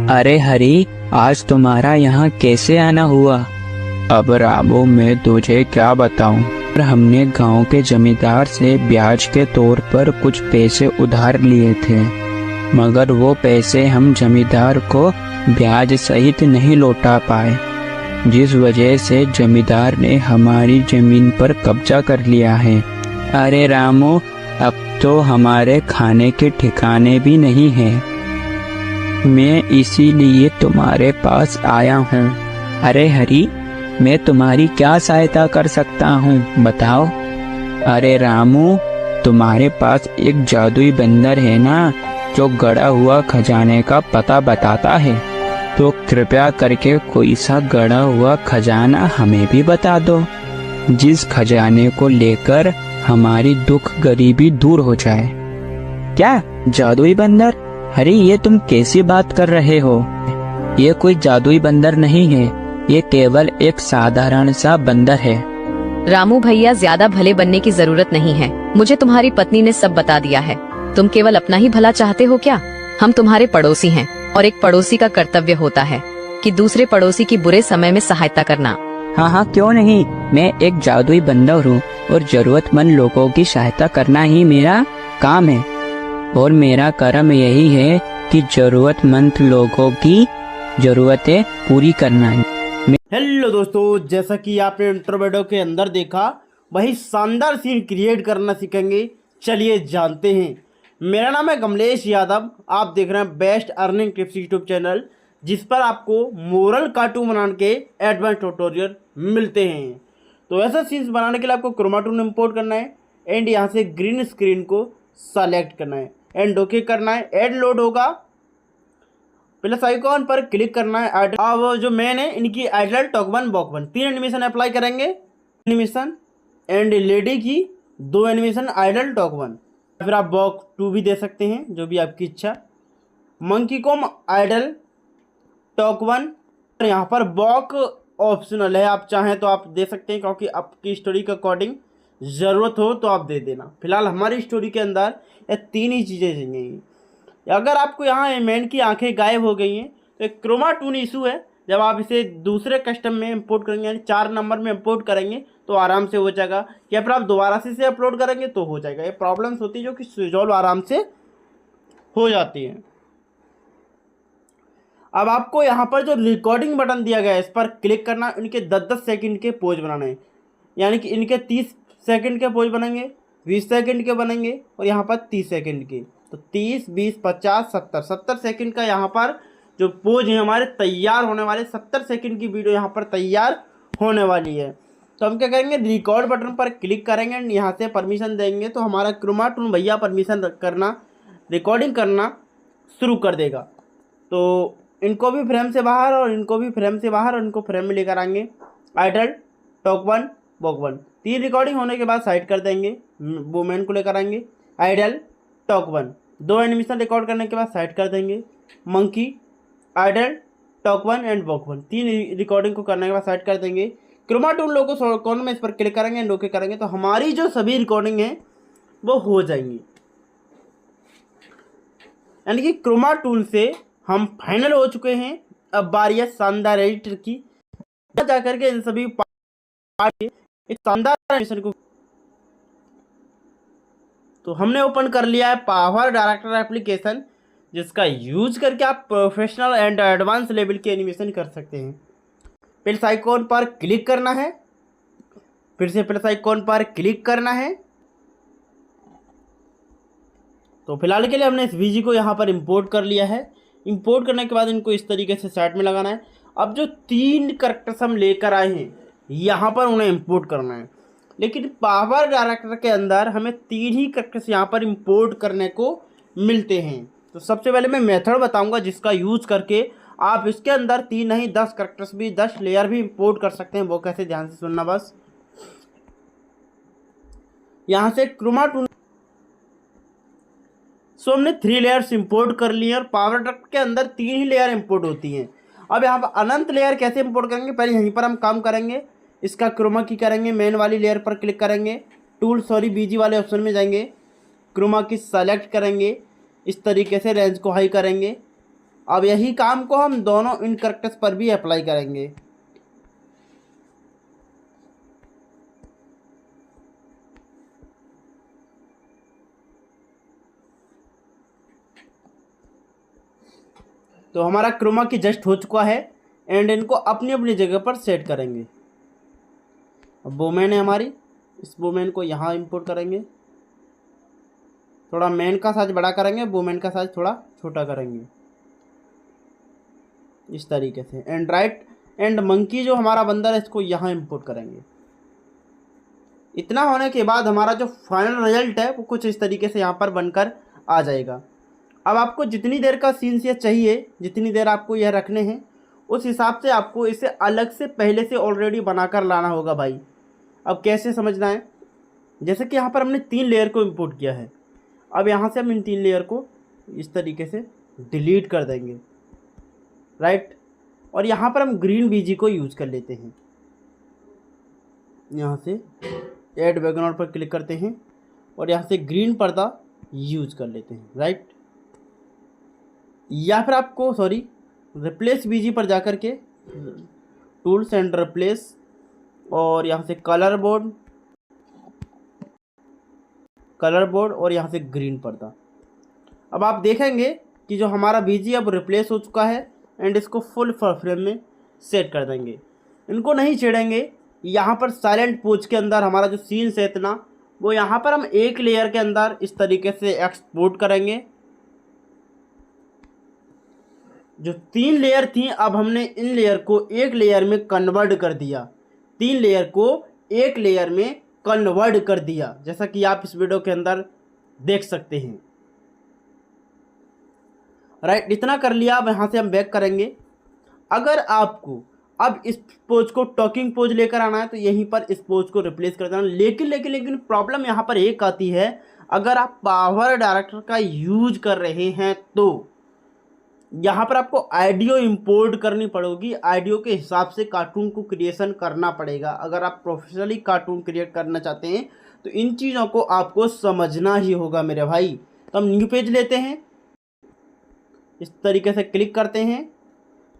अरे हरी, आज तुम्हारा यहाँ कैसे आना हुआ? अब रामू मैं तुझे क्या बताऊं। हमने गांव के जमींदार से ब्याज के तौर पर कुछ पैसे उधार लिए थे, मगर वो पैसे हम जमींदार को ब्याज सहित नहीं लौटा पाए, जिस वजह से जमींदार ने हमारी जमीन पर कब्जा कर लिया है। अरे रामू, अब तो हमारे खाने के ठिकाने भी नहीं है। मैं इसीलिए तुम्हारे पास आया हूँ। अरे हरी, मैं तुम्हारी क्या सहायता कर सकता हूँ, बताओ। अरे रामू, तुम्हारे पास एक जादुई बंदर है ना, जो गड़ा हुआ खजाने का पता बताता है, तो कृपया करके कोई सा गड़ा हुआ खजाना हमें भी बता दो, जिस खजाने को लेकर हमारी दुख गरीबी दूर हो जाए। क्या जादुई बंदर? अरे ये तुम कैसी बात कर रहे हो? ये कोई जादुई बंदर नहीं है, ये केवल एक साधारण सा बंदर है। रामू भैया, ज्यादा भले बनने की जरूरत नहीं है। मुझे तुम्हारी पत्नी ने सब बता दिया है। तुम केवल अपना ही भला चाहते हो क्या? हम तुम्हारे पड़ोसी हैं और एक पड़ोसी का कर्तव्य होता है कि दूसरे पड़ोसी की बुरे समय में सहायता करना। हाँ हाँ, क्यों नहीं। मैं एक जादुई बंदर हूँ और जरूरतमंद लोगों की सहायता करना ही मेरा काम है, और मेरा कर्म यही है कि जरूरतमंद लोगों की जरूरतें पूरी करना। हेलो दोस्तों, जैसा कि आपने इंट्रो वीडियो के अंदर देखा, वही शानदार सीन क्रिएट करना सीखेंगे। चलिए जानते हैं। मेरा नाम है कमलेश यादव। आप देख रहे हैं best earning tips YouTube channel, जिस पर आपको मोरल कार्टून बनाने के एडवांस ट्यूटोरियल मिलते हैं। तो ऐसा सीन्स बनाने के लिए आपको क्रोमा टूल इंपोर्ट करना है एंड यहाँ से ग्रीन स्क्रीन को सेलेक्ट करना है एंड ओके करना है। ऐड लोड होगा, प्लस आइकॉन पर क्लिक करना है। अब जो मेन है, इनकी आइडल टॉक 1 बॉक 1 3 एनिमेशन अप्लाई करेंगे। एनिमेशन एंड लेडी की 2 एनिमेशन आइडल टॉक 1, फिर आप बॉक 2 भी दे सकते हैं, जो भी आपकी इच्छा। मंकी को आइडल टॉक 1, यहाँ पर बॉक ऑप्शनल है, आप चाहें तो आप दे सकते हैं, क्योंकि आपकी स्टोरी के अकॉर्डिंग ज़रूरत हो तो आप दे देना। फिलहाल हमारी स्टोरी के अंदर ये 3 ही चीज़ें चाहिए। अगर आपको यहाँ मैन की आंखें गायब हो गई हैं तो एक क्रोमा टूल इशू है। जब आप इसे दूसरे कस्टम में इंपोर्ट करेंगे, यानी 4 नंबर में इंपोर्ट करेंगे, तो आराम से हो जाएगा, या फिर आप दोबारा से इसे अपलोड करेंगे तो हो जाएगा। ये प्रॉब्लम्स होती है जो कि रिजॉल्व आराम से हो जाती है। अब आपको यहाँ पर जो रिकॉर्डिंग बटन दिया गया है, इस पर क्लिक करना। इनके 10-10 सेकंड के पोज बनाने हैं, यानी कि इनके 30 सेकंड के पोज बनेंगे, 20 सेकंड के बनेंगे, और यहाँ पर 30 सेकंड के। तो 30, 20, 50, 70 सेकंड का यहाँ पर जो पोज है हमारे तैयार होने वाले। 70 सेकंड की वीडियो यहाँ पर तैयार होने वाली है। तो हम क्या करेंगे, रिकॉर्ड बटन पर क्लिक करेंगे, यहाँ से परमिशन देंगे, तो हमारा क्रोमा टूल भैया परमिशन करना, रिकॉर्डिंग करना शुरू कर देगा। तो इनको भी फ्रेम से बाहर और इनको भी फ्रेम से बाहर और इनको फ्रेम में लेकर आएंगे। आइडल टॉक 1 बॉक 1 3 रिकॉर्डिंग होने के बाद साइड कर देंगे। वुमेन को लेकर आएंगे। आइडल टॉक 1 2 एनिमेशन रिकॉर्ड करने के बाद साइड कर देंगे। मंकी, आइडल टॉक 1 एंड बॉक 1 3 रिकॉर्डिंग को करने के बाद साइड कर देंगे। क्रोमा टूल लोगों कॉर्नर में इस पर क्लिक करेंगे एंड ओके करेंगे, तो हमारी जो सभी रिकॉर्डिंग है वो हो जाएंगी। यानी कि क्रोमा टूल से हम फाइनल हो चुके हैं। अब बारी है शानदार एडिटर की। जाकर के इन सभी पार्ट एक शानदार एनिमेशन को तो हमने ओपन कर लिया है पावर डायरेक्टर एप्लीकेशन, जिसका यूज करके आप प्रोफेशनल एंड एडवांस लेवल की एनिमेशन कर सकते हैं। प्लस आइकॉन पर क्लिक करना है, फिर से प्लस आइकॉन पर क्लिक करना है। तो फिलहाल के लिए हमने इस वीजी को यहाँ पर इंपोर्ट कर लिया है। इंपोर्ट करने के बाद इनको इस तरीके से साइड में लगाना है। अब जो 3 कैरेक्टर्स हम लेकर आए हैं, यहाँ पर उन्हें इंपोर्ट करना है, लेकिन पावर डायरेक्टर के अंदर हमें 3 ही कैरेक्टर्स यहाँ पर इंपोर्ट करने को मिलते हैं। तो सबसे पहले मैं मेथड बताऊंगा, जिसका यूज़ करके आप इसके अंदर 3 नहीं 10 कैरेक्टर्स भी 10 लेयर भी इंपोर्ट कर सकते हैं। वो कैसे, ध्यान से सुनना बस। यहाँ से क्रोमा टूल सो हमने 3 लेयर्स इंपोर्ट कर लिए और पावर डायरेक्टर के अंदर 3 ही लेयर इंपोर्ट होती हैं। अब यहाँ पर अनंत लेयर कैसे इंपोर्ट करेंगे, पहले यहीं पर हम काम करेंगे। इसका क्रोमा की करेंगे, मेन वाली लेयर पर क्लिक करेंगे, टूल बीजी वाले ऑप्शन में जाएंगे, क्रोमा की सेलेक्ट करेंगे, इस तरीके से रेंज को हाई करेंगे। अब यही काम को हम दोनों इन कैरेक्टर्स पर भी अप्लाई करेंगे। तो हमारा क्रोमा की जस्ट हो चुका है एंड इनको अपनी अपनी जगह पर सेट करेंगे। अब वोमेन है हमारी, इस वोमेन को यहाँ इंपोर्ट करेंगे, थोड़ा मैन का साइज बड़ा करेंगे, वोमेन का साइज थोड़ा छोटा करेंगे इस तरीके से। एंड राइट एंड मंकी जो हमारा बंदर है इसको यहाँ इंपोर्ट करेंगे। इतना होने के बाद हमारा जो फाइनल रिजल्ट है वो कुछ इस तरीके से यहाँ पर बनकर आ जाएगा। अब आपको जितनी देर का सीन्स ये चाहिए, जितनी देर आपको यह रखने हैं, उस हिसाब से आपको इसे अलग से पहले से ऑलरेडी बनाकर लाना होगा भाई। अब कैसे समझना है, जैसे कि यहाँ पर हमने 3 लेयर को इंपोर्ट किया है। अब यहाँ से हम इन 3 लेयर को इस तरीके से डिलीट कर देंगे, राइट। और यहाँ पर हम ग्रीन बीजी को यूज़ कर लेते हैं। यहाँ से ऐड बैकग्राउंड पर क्लिक करते हैं और यहाँ से ग्रीन पर्दा यूज़ कर लेते हैं, राइट। या फिर आपको रिप्लेस बीजी पर जाकर के टूल्स एंड रिप्लेस और यहाँ से कलर बोर्ड और यहाँ से ग्रीन पर्दा। अब आप देखेंगे कि जो हमारा बीजी अब रिप्लेस हो चुका है एंड इसको फुल फ्रेम में सेट कर देंगे। इनको नहीं छेड़ेंगे। यहाँ पर साइलेंट पोज के अंदर हमारा जो सीन्स है इतना, वो यहाँ पर हम एक लेयर के अंदर इस तरीके से एक्सपोर्ट करेंगे। जो 3 लेयर थी अब हमने इन लेयर को एक लेयर में कन्वर्ट कर दिया, 3 लेयर को एक लेयर में कन्वर्ट कर दिया, जैसा कि आप इस वीडियो के अंदर देख सकते हैं, राइट। इतना कर लिया। अब यहाँ से हम बैक करेंगे। अगर आपको अब इस पोज को टॉकिंग पोज लेकर आना है तो यहीं पर इस पोज को रिप्लेस कर देना। लेकिन प्रॉब्लम यहाँ पर एक आती है, अगर आप पावर डायरेक्टर का यूज कर रहे हैं तो यहाँ पर आपको ऑडियो इंपोर्ट करनी पड़ेगी। ऑडियो के हिसाब से कार्टून को क्रिएशन करना पड़ेगा। अगर आप प्रोफेशनली कार्टून क्रिएट करना चाहते हैं तो इन चीज़ों को आपको समझना ही होगा मेरे भाई। तो हम न्यू पेज लेते हैं, इस तरीके से क्लिक करते हैं,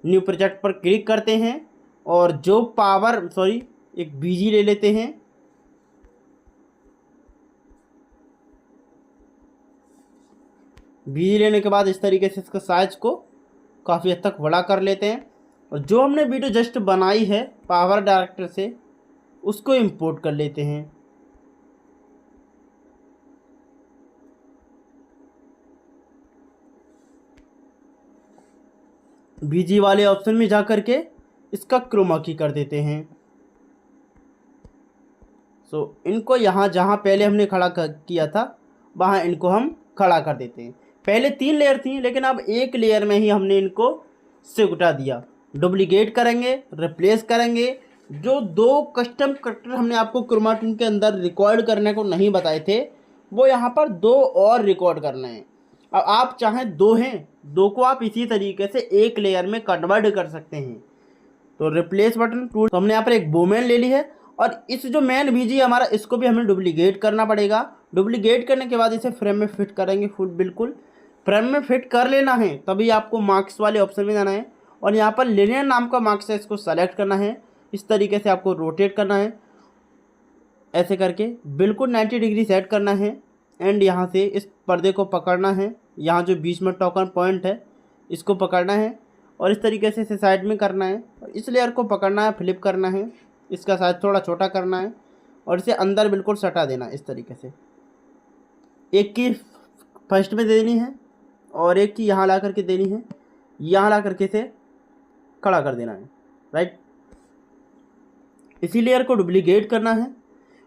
न्यू प्रोजेक्ट पर क्लिक करते हैं और जो एक बीजी ले लेते हैं। बीजी लेने के बाद इस तरीके से इसका साइज को काफ़ी हद तक बड़ा कर लेते हैं और जो हमने वीडियो जस्ट बनाई है पावर डायरेक्टर से उसको इंपोर्ट कर लेते हैं। बीजी वाले ऑप्शन में जा कर के इसका क्रोमा की कर देते हैं। इनको यहाँ जहाँ पहले हमने खड़ा किया था वहाँ इनको हम खड़ा कर देते हैं। पहले 3 लेयर थी लेकिन अब एक लेयर में ही हमने इनको सिकुड़ा दिया। डुप्लीकेट करेंगे, रिप्लेस करेंगे। जो 2 कस्टम कैरेक्टर हमने आपको क्रोमा टूल के अंदर रिकॉर्ड करने को नहीं बताए थे वो यहाँ पर 2 और रिकॉर्ड करना है। अब आप चाहें 2 हैं, 2 को आप इसी तरीके से एक लेयर में कन्वर्ट कर सकते हैं। तो रिप्लेस बटन टूल, तो हमने यहाँ पर एक वोमेन ले ली है और इस जो मैन बीजी हमारा इसको भी हमें डुप्लीकेट करना पड़ेगा। डुप्लीकेट करने के बाद इसे फ्रेम में फिट करेंगे। बिल्कुल फ्रेम में फिट कर लेना है, तभी आपको मार्क्स वाले ऑप्शन में जाना है और यहाँ पर लिनियर नाम का मार्क्स है, इसको सेलेक्ट करना है। इस तरीके से आपको रोटेट करना है, ऐसे करके बिल्कुल 90 डिग्री सेट करना है एंड यहाँ से इस पर्दे को पकड़ना है। यहाँ जो बीच में टोकन पॉइंट है इसको पकड़ना है और इस तरीके से इसे साइड में करना है और इस लेयर को पकड़ना है, फ्लिप करना है, इसका साइज थोड़ा छोटा करना है और इसे अंदर बिल्कुल सटा देना इस तरीके से। एक की फर्स्ट में देनी है और एक की यहाँ ला करके देनी है, यहाँ ला करके इसे खड़ा कर देना है, राइट। इसी लेयर को डुप्लीकेट करना है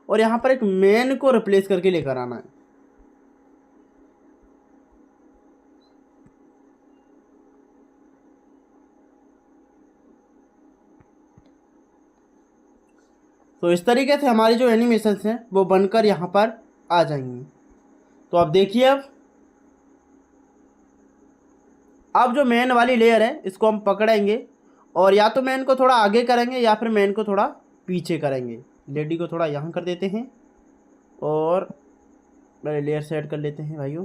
और यहाँ पर एक मैन को रिप्लेस करके लेकर आना है। तो इस तरीके से हमारी जो एनिमेशंस हैं वो बनकर यहाँ पर आ जाएंगी। तो आप देखिए अब जो मैन वाली लेयर है इसको हम पकड़ेंगे और या तो मैन को थोड़ा आगे करेंगे या फिर मैन को थोड़ा पीछे करेंगे। लेडी को थोड़ा यहाँ कर देते हैं और पहले लेयर सेट कर लेते हैं भाइयों,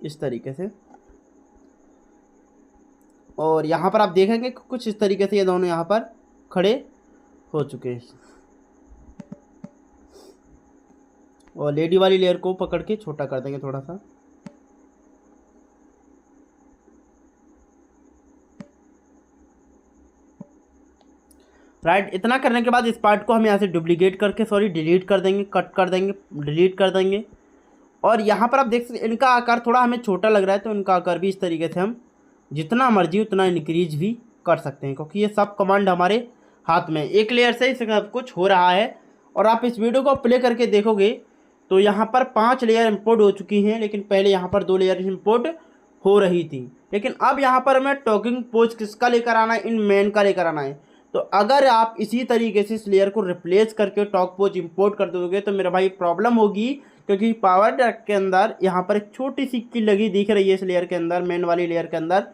इस तरीके से। और यहाँ पर आप देखेंगे कुछ इस तरीके से ये दोनों यहाँ पर खड़े हो चुके हैं। और लेडी वाली लेयर को पकड़ के छोटा कर देंगे थोड़ा सा। राइट, इतना करने के बाद इस पार्ट को हम यहाँ से डुप्लीकेट करके डिलीट कर देंगे, कट कर देंगे, डिलीट कर देंगे। और यहाँ पर आप देख सकते इनका आकार थोड़ा हमें छोटा लग रहा है, तो इनका आकार भी इस तरीके से हम जितना मर्जी उतना इंक्रीज भी कर सकते हैं, क्योंकि ये सब कमांड हमारे हाथ में। एक लेयर से ही सब कुछ हो रहा है। और आप इस वीडियो को प्ले करके देखोगे तो यहाँ पर 5 लेयर इंपोर्ट हो चुकी हैं, लेकिन पहले यहाँ पर 2 लेयर इंपोर्ट हो रही थी। लेकिन अब यहाँ पर हमें टॉकिंग पोज किसका लेकर आना है, इन मेन का लेकर आना है। तो अगर आप इसी तरीके से इस लेयर को रिप्लेस करके टॉक पोज इंपोर्ट कर दोगे तो मेरा भाई प्रॉब्लम होगी, क्योंकि पावर डैक के अंदर यहाँ पर एक छोटी सी की लगी दिख रही है इस लेयर के अंदर, मेन वाली लेयर के अंदर।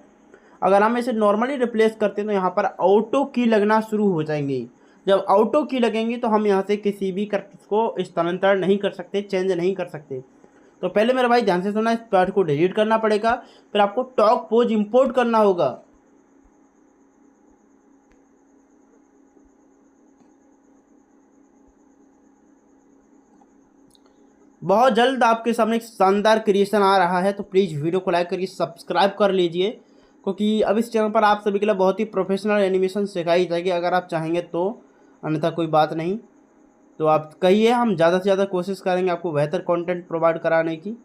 अगर हम इसे नॉर्मली रिप्लेस करते हैं तो यहाँ पर ऑटो की लगना शुरू हो जाएंगी। जब ऑटो की लगेंगी तो हम यहाँ से किसी भी कैरेक्टर को स्थानांतरण नहीं कर सकते, चेंज नहीं कर सकते। तो पहले मेरा भाई ध्यान से सुना, इस पार्ट को डिलीट करना पड़ेगा, फिर आपको टॉक पोज इंपोर्ट करना होगा। बहुत जल्द आपके सामने एक शानदार क्रिएशन आ रहा है, तो प्लीज़ वीडियो को लाइक करिए, सब्सक्राइब कर लीजिए, क्योंकि अब इस चैनल पर आप सभी के लिए बहुत ही प्रोफेशनल एनिमेशन सिखाई जाएगी अगर आप चाहेंगे तो, अन्यथा कोई बात नहीं। तो आप कहिए, हम ज़्यादा से ज़्यादा कोशिश करेंगे आपको बेहतर कंटेंट प्रोवाइड कराने की।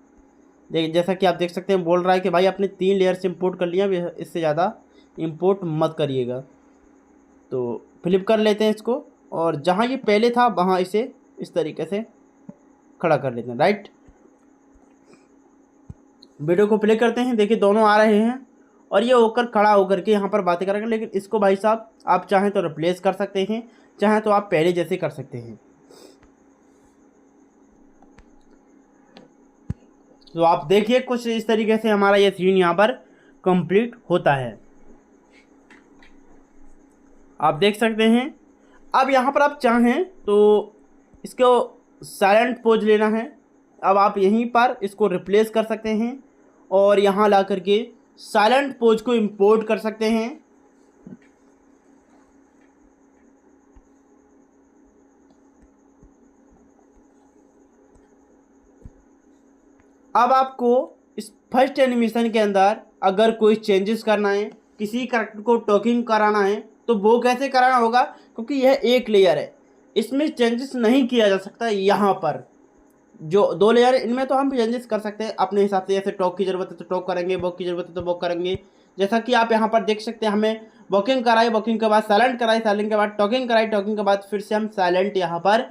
जैसा कि आप देख सकते हैं बोल रहा है कि भाई आपने 3 लेयर से इंपोर्ट कर लिया, इससे ज़्यादा इंपोर्ट मत करिएगा। तो फ्लिप कर लेते हैं इसको, और जहाँ ये पहले था वहाँ इसे इस तरीके से खड़ा कर लेते हैं। राइट, वीडियो को प्ले करते हैं। देखिए दोनों आ रहे हैं और ये होकर खड़ा होकर के यहाँ पर बातें करेंगे। लेकिन इसको भाई साहब आप चाहें तो रिप्लेस कर सकते हैं, चाहें तो आप पहले जैसे कर सकते हैं। तो आप देखिए कुछ इस तरीके से हमारा ये सीन यहाँ पर कंप्लीट होता है, आप देख सकते हैं। अब यहाँ पर आप चाहें तो इसको साइलेंट पोज लेना है, अब आप यहीं पर इसको रिप्लेस कर सकते हैं और यहाँ ला करके साइलेंट पोज को इंपोर्ट कर सकते हैं। अब आपको इस फर्स्ट एनिमेशन के अंदर अगर कोई चेंजेस करना है, किसी कैरेक्टर को टॉकिंग कराना है, तो वो कैसे कराना होगा, क्योंकि यह एक लेयर है, इसमें चेंजेस नहीं किया जा सकता। यहाँ पर जो 2 लेयर है इनमें तो हम चेंजेस कर सकते हैं अपने हिसाब से, जैसे टॉक की ज़रूरत है तो टॉक करेंगे, वॉक की ज़रूरत है तो वॉक करेंगे। जैसा कि आप यहाँ पर देख सकते हैं, हमें वॉकिंग कराई, वॉकिंग के बाद साइलेंट कराई, साइलेंट के बाद टॉकिंग कराई, टॉकिंग के बाद फिर से हम साइलेंट यहाँ पर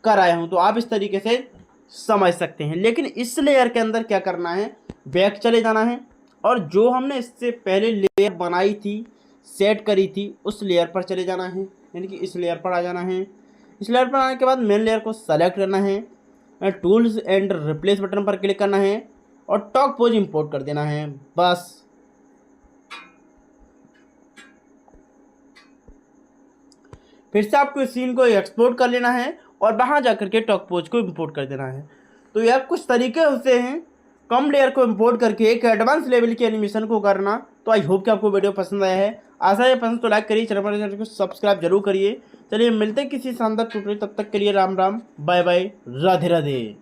कराए हूँ। तो आप इस तरीके से समझ सकते हैं। लेकिन इस लेयर के अंदर क्या करना है, बैक चले जाना है और जो हमने इससे पहले लेयर बनाई थी, सेट करी थी, उस लेयर पर चले जाना है, यानी कि इस लेयर पर आ जाना है। इस लेयर पर आने के बाद मेन लेयर को सेलेक्ट करना है, टूल्स एंड रिप्लेस बटन पर क्लिक करना है और टॉक पोज इंपोर्ट कर देना है, बस। फिर से आपको इस सीन को एक्सपोर्ट कर लेना है और वहाँ जा करके टॉक पोज को इंपोर्ट कर देना है। तो यार कुछ तरीके होते हैं कम लेयर को इंपोर्ट करके एक एडवांस लेवल की एनिमेशन को करना। तो आई होप कि आपको वीडियो पसंद आया है, आशा है पसंद तो लाइक करिए, चैनल को सब्सक्राइब जरूर करिए। चलिए मिलते हैं किसी शानदार ट्यूटोरियल, तब तक के लिए राम राम, बाय बाय, राधे राधे।